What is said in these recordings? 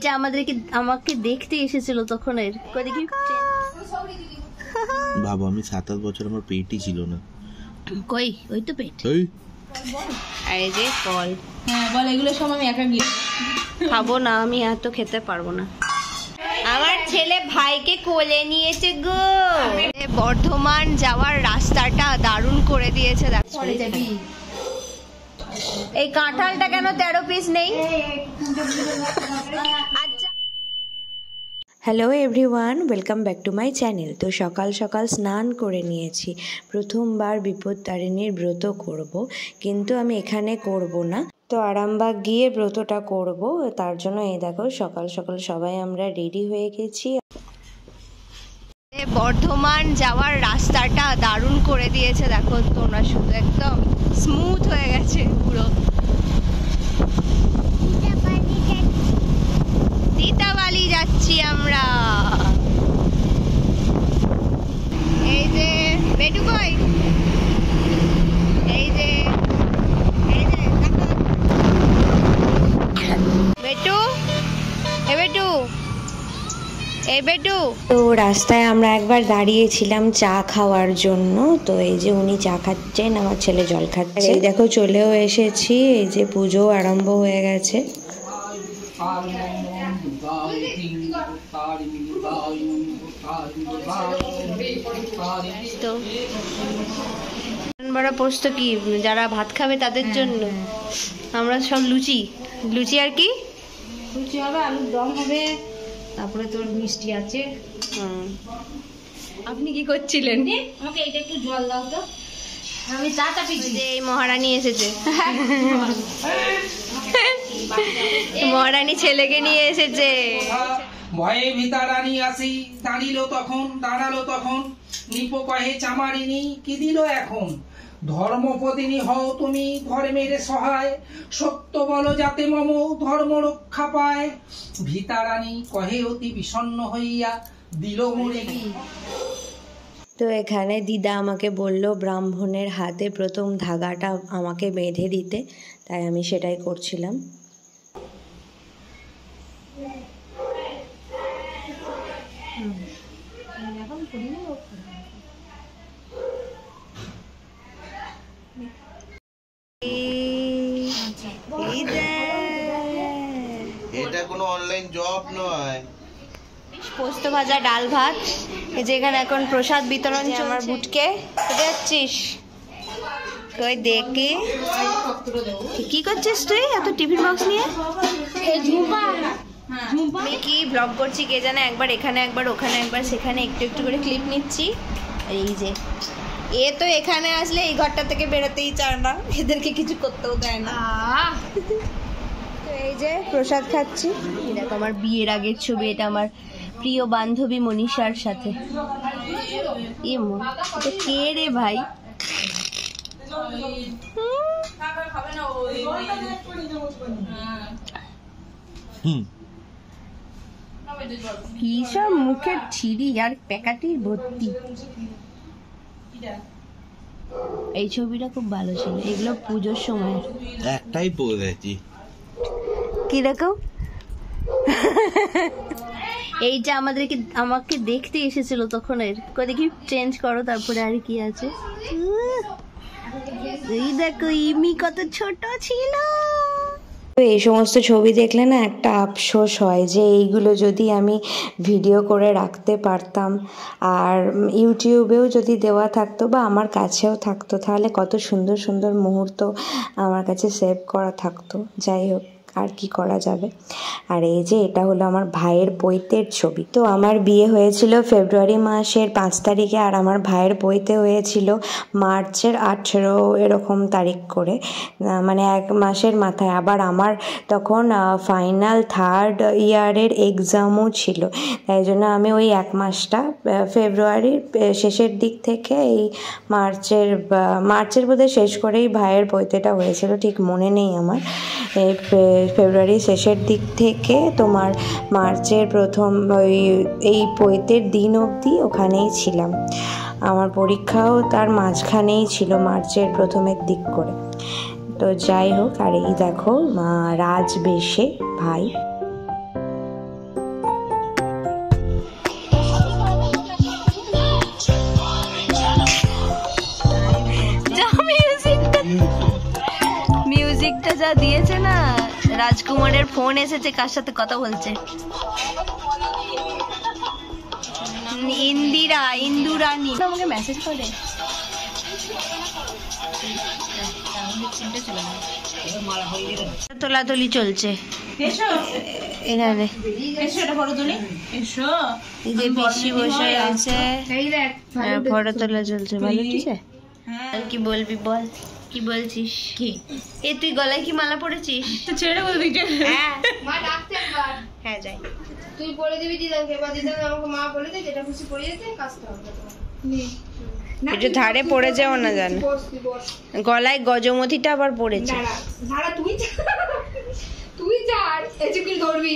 যে আমাকে দেখতে এসেছিল তখন এর দেখি বাবা আমি 7-8 বছর আমার পেটই ছিল না। কই ওই তো পেট এই যে ফল। হ্যাঁ বল, এগুলো সব আমি একা গিয়ে খাবো না, আমি এত খেতে পারবো না। আমার ছেলে ভাইকে কোলে নিয়েছে গো। বর্ধমান যাওয়ার রাস্তাটা দারুণ করে দিয়েছে। দেখো এই কাঁঠালটা কেন 13 পিস নেই? আচ্ছা, hello everyone, welcome back to my channel. তো সকাল সকাল স্নান করে নিয়েছি। প্রথমবার বিপত্তারিণীর ব্রত করব, কিন্তু আমি এখানে করব না, তো আরামবাগ গিয়ে ব্রতটা করব। তার জন্য এই দেখো সকাল সকাল সবাই আমরা রেডি হয়ে গেছি। বর্ধমান যাওয়ার রাস্তাটা দারুণ করে দিয়েছে দেখো তোমরা, শুধু একদম স্মুথ হয়ে গেছে পুরো। দিতাবালি যাচ্ছি আমরা। এই যে বেটু কই, এই যে বেটু, এ বেটু, এই বেটু। তো রাস্তায় আমরা একবার দাঁড়িয়েছিলাম চা খাওয়ার জন্য। তো এই যে উনি চা খাচ্ছেন, আমার ছেলে জল খাচ্ছে। এই দেখো চলেও এসেছি, এই যে পুজো আরম্ভ হয়ে গেছে। তো বড় পোস্ত কি যারা ভাত খাবে তাদের জন্য, আমরা সব লুচি লুচি আর কি লুচি হবে, আলুর দম হবে, তারপরে তোর মিষ্টি আছে। আপনি কি করছিলেন? আমাকে এইটা একটু জল দাও তো, আমি চাটা পিছি। এই মহারানী এসেছে, মহারানী ছেলেকে নিয়ে এসেছে। ভয়ে ভিতারানী আসি দাঁড়ালো তখন নিপো কহে চামারিনী কি দিল এখন। ধর্মপদিনী হও তুমি ধর্মের সহায়, সত্য বলো যাতে মম ধর্ম রক্ষা পায়। ভিতারানী কহে অতি বিষণ্ণ হইয়া দিল মোরে। তো এখানে দিদা আমাকে বলল ব্রাহ্মণের হাতে প্রথম ধাগাটা আমাকে বেঁধে দিতে, তাই আমি সেটাই করছিলাম। এটা কোনো অনলাইন জব নয়। পোস্ত ভাজা, ডাল ভাত, এই যে এখানে এখন প্রসাদ বিতরণ চলছে। আমার বুটকে কোথায় যাচ্ছিস? কই দেখি কি করছিস তুই এত টিফিন বক্স নিয়ে? আমি কি ব্লগ করছি কে জানে, একবার এখানে একবার ওখানে একবার সেখানে একটু একটু করে ক্লিপ নিচ্ছি। এই যে এ তো এখানে আসলে এই ঘরটা থেকে বেরোতেই চায় না, এদেরকে কিছু করতেও দেয় না। তো এই যে প্রসাদ খাচ্ছি। দেখো আমার বিয়ের আগের ছবি, এটা আমার প্রিয় বান্ধবী মনীষার সাথে। এটা কে রে ভাই? কি সব মুখের ছিরি আর প্যাকাটির ভর্তি। এই ছবিটা খুব ভালো ছিল, এগুলো পুজোর সময় একটাই পড়েছি। কি দেখো এইটা আমাকে দেখতে এসেছিল তখন এর দেখি চেঞ্জ করো, তারপরে আর কি আছে। এই দেখো ইমি কত ছোট ছিল। এই সমস্ত ছবি দেখলে না একটা আফসোস হয় যে এইগুলো যদি আমি ভিডিও করে রাখতে পারতাম আর ইউটিউবেও যদি দেওয়া থাকতো বা আমার কাছেও থাকতো, তাহলে কত সুন্দর সুন্দর মুহূর্ত আমার কাছে সেভ করা থাকতো। যাই হোক, আর কি করা যাবে। আর এই যে এটা হলো আমার ভাইয়ের বইতের ছবি। তো আমার বিয়ে হয়েছিল ফেব্রুয়ারি মাসের 5 তারিখে, আর আমার ভাইয়ের বইতে হয়েছিল মার্চের 18 এরকম তারিখ করে, মানে 1 মাসের মাথায়। আবার আমার তখন ফাইনাল 3rd ইয়ারের এক্সামও ছিল, তাই জন্য আমি ওই 1 মাসটা ফেব্রুয়ারির শেষের দিক থেকে এই মার্চের বোধহয় শেষ করেই ভাইয়ের বইতেটা হয়েছিল, ঠিক মনে নেই আমার। এই ফেব্রুয়ারি শেষের দিক থেকে তোমার মার্চের প্রথম এই পৈতের দিন অবধি ওখানেই ছিলাম। আমার পরীক্ষাও তার মাঝখানেই ছিল, মার্চের প্রথমের দিক করে। তো যাই হোক, আর এই দেখো রাজবেশে ভাই। দিয়েছে না, রাজকুমারের ফোন এসেছে, কার সাথে কথা বলছে? ইন্দুরানী আমাকে মেসেজ করে। তোলাতুলি চলছে এখানে, এই যে পিসি বসে আছে, ফটো তোলা চলছে। ভালো আছে? কি বলবি বল, কি বলছিস? কি এ তুই গলায় কি মালা পড়েছিস? ছেড়ে বলবি। হ্যাঁ মা ডাকতে একবার। হ্যাঁ যাই, তুই বলে দিবি দিদাকে, বা দিদাকে আমাকে মা বলে দে যেটা খুশি পড়ে যেতে কাজটা হবে। একটু ধারে পড়ে যাও না, জানো গলায় গজমতিটা আবার পড়েছে। তুই যার এসে কি ধরবি,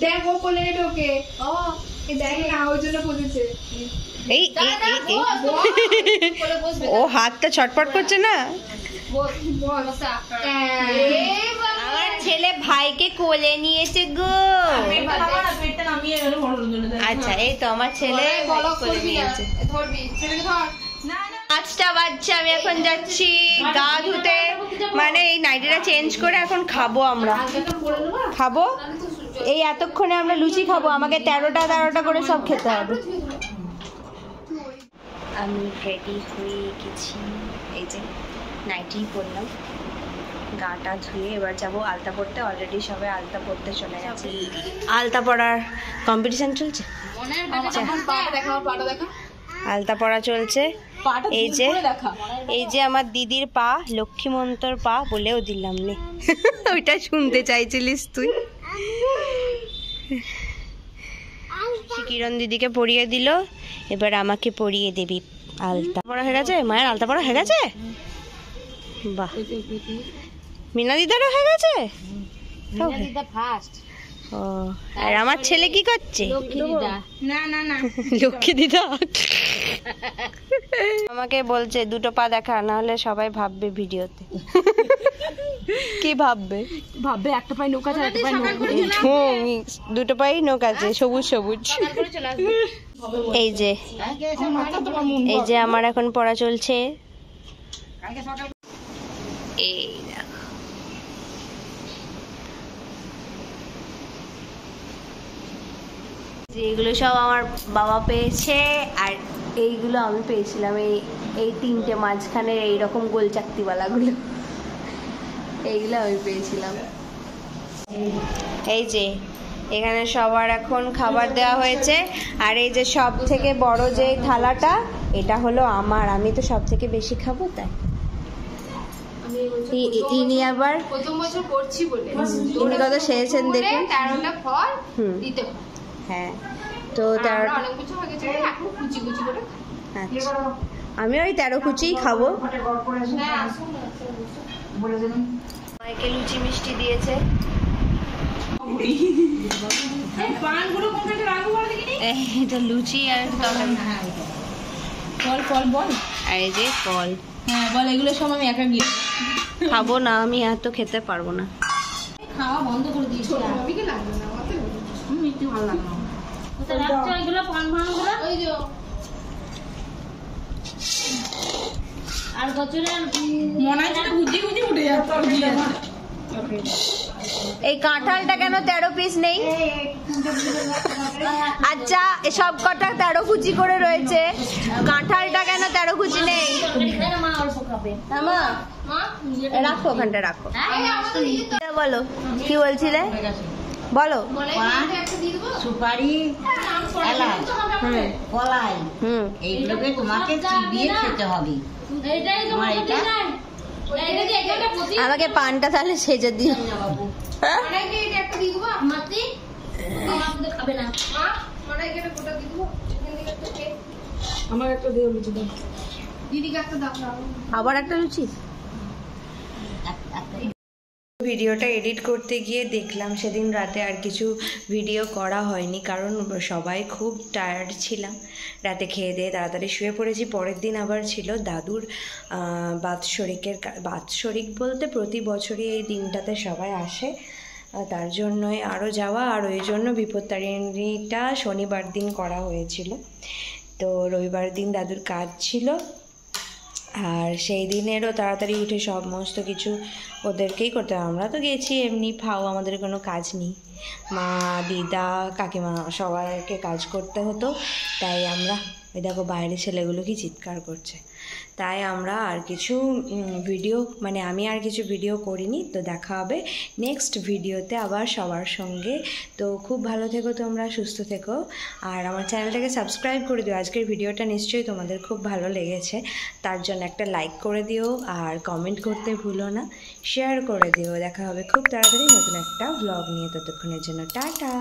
দেখ ও বলে নেবে ওকে। দেখ না ওর জন্য বলেছে। এই ও হাতটা ছটফট করছে না। আমার ছেলে ভাইকে কোলে নিয়েছে গো। আচ্ছা এই তো আমার ছেলে কোলে নিয়েছে। 5টা বাজছে, আমি এখন যাচ্ছি গা ধুতে, মানে এই নাইটিটা চেঞ্জ করে এখন খাবো। আমরা খাবো এই এতক্ষণে আমরা লুচি খাবো, আমাকে 13টা করে সব খেতে হবে। আমি রেডি হয়ে গেছি, এই যে নাইটি পরলাম, গাটা ধুয়ে এবার যাবো আলতা পরতে। অলরেডি সবাই আলতা পরতে চলে গেছে। আলতা পরার কম্পিটিশন চলছে, আলতা পরা চলছে। এই যে আমার দিদির পা, লক্ষ্মীমন্তর পা বলেও দিলাম নে। ওইটা শুনতে চাইছিলিস তুই? কিরণ দিদিকে পরিয়ে দিল, এবার আমাকে পরিয়ে দিবি। আলতা পরা হয়ে গেছে, মায়ের আলতা পরা হয়ে গেছে। বাহ, মিনা দিদারও হয়ে গেছে। ও আর আমার ছেলে কি করছে? লক্ষ্মী দিদা আমাকে বলছে 2টো পা দেখা, না হলে সবাই ভাববে ভিডিওতে। কি ভাববে? একটা পায়ে নৌকা আছে, একটা পায়ে নৌকা। 2টো পাই নৌকা আছে, সবুজ সবুজ। এই যে আমার এখন পড়া চলছে। এই এইগুলো সব আমার বাবা পেয়েছে, আর এইগুলো আমি পেয়েছিলাম। এই 3টে মাঝখানের এইরকম গোল চাকতিওয়ালাগুলো, এইগুলো আমি পেয়েছিলাম। এই যে এখানে সবার এখন খাবার দেওয়া হয়েছে, আর এই যে সব থেকে বড় যে থালাটা, এটা হলো আমার, আমি তো সব থেকে বেশি খাবো। তাই ইনি আবার প্রথম বছর করছি বলে ইনি কত সেরেছেন দেখুন। 13টা ফল দিতে হয়। হ্যাঁ তো 13 অনেক কিছু হয়ে গেছে, এখন কুচি কুচি করে। আচ্ছা আমি ওই 13 কুচিই খাবো। মাইকে লুচি মিষ্টি দিয়েছে। এটা লুচি আর তরকারি। ফল বল। আর এই যে ফল। হ্যাঁ বল, এগুলো সব আমি একা গিয়ে খাবো না, আমি এত খেতে পারবো না। খাওয়া বন্ধ করে দিয়েছি। আমি কি লাগবে না, আমাকে মিষ্টি ভালো লাগে না। ওটা রাখছো এগুলো পান ভাঙগুলো, ওই যে আর কচুরের মনে হয় গুজি গুজি উঠে যাচ্ছে। এই কাঁঠালটা কেন 13 পিস নেই? আচ্ছা সব কটা 13 কুচি করে রয়েছে, কাঁঠালটা কেন 13 কুচি নেই? রাখো ওখানটা রাখো। বলো কি বলছিলে, বলো। সুপারি, এলাচ, কলাই, এইগুলোকে তোমাকে চিবিয়ে খেতে হবে। আমাকে পানটা তাহলে সেজে দিও। আবার একটা লুচি। ভিডিওটা এডিট করতে গিয়ে দেখলাম সেদিন রাতে আর কিছু ভিডিও করা হয়নি, কারণ সবাই খুব টায়ার্ড ছিলাম। রাতে খেয়ে দিয়ে তাড়াতাড়ি শুয়ে পড়েছি। পরের দিন আবার ছিল দাদুর বাৎসরিক বলতে প্রতি বছরই এই দিনটাতে সবাই আসে, তার জন্যই আরও যাওয়া। আর ওই জন্য বিপত্তারিণীটা শনিবার দিন করা হয়েছিল, তো রবিবার দিন দাদুর কাজ ছিল। আর সেই দিনেরও তাড়াতাড়ি উঠে সমস্ত কিছু ওদেরকেই করতে হবে। আমরা তো গেছি এমনি ফাও, আমাদের কোনো কাজ নেই। মা, দিদা, কাকিমা সবাইকে কাজ করতে হতো, তাই আমরা ওই দেখো বাইরে ছেলেগুলো কি চিৎকার করছে, তাই আমরা আর কিছু ভিডিও মানে আমি আর কিছু ভিডিও করিনি। তো দেখা হবে নেক্সট ভিডিওতে আবার সবার সঙ্গে। তো খুব ভালো থেকো তোমরা, সুস্থ থেকো, আর আমার চ্যানেলটাকে সাবস্ক্রাইব করে দিও। আজকের ভিডিওটা নিশ্চয়ই তোমাদের খুব ভালো লেগেছে, তার জন্য একটা লাইক করে দিও, আর কমেন্ট করতে ভুলো না, শেয়ার করে দিও। দেখা হবে খুব তাড়াতাড়ি নতুন একটা ভ্লগ নিয়ে, ততক্ষণের জন্য টাটা।